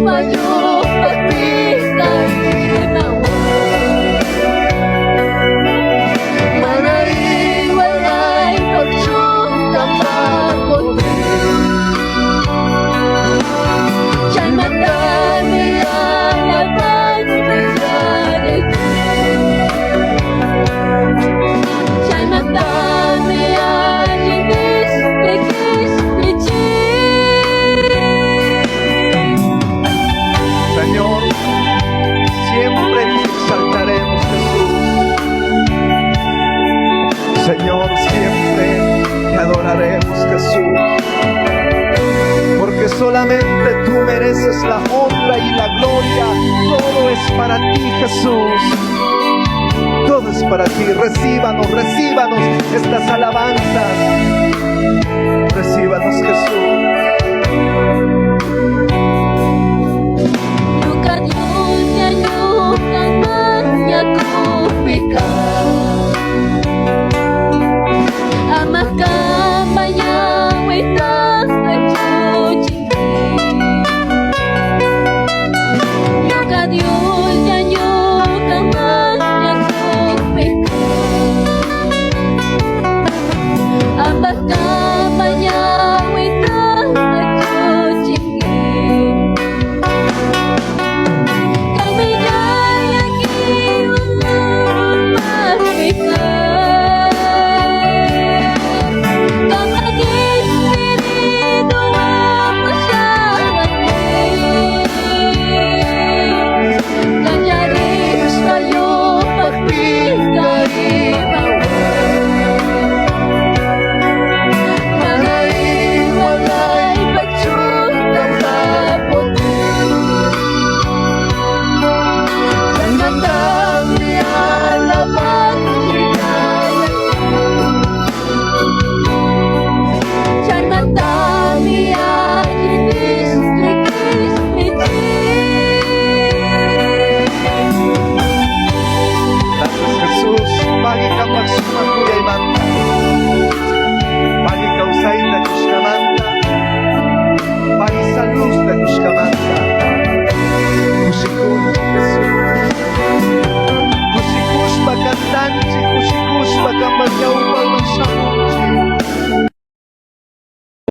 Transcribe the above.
lumayo pagpipinawa. Manaing walay pagsyukang pagputi. Siya'y madami ang laban reality. Siya'y madami ang linis, ligis, Señor, siempre te exaltaremos, Jesús. Señor, siempre te adoraremos, Jesús. Porque solamente tú mereces la honra y la gloria. Todo es para ti, Jesús. Todo es para ti. Recíbanos, recíbanos estas alabanzas. Recíbanos, Jesús.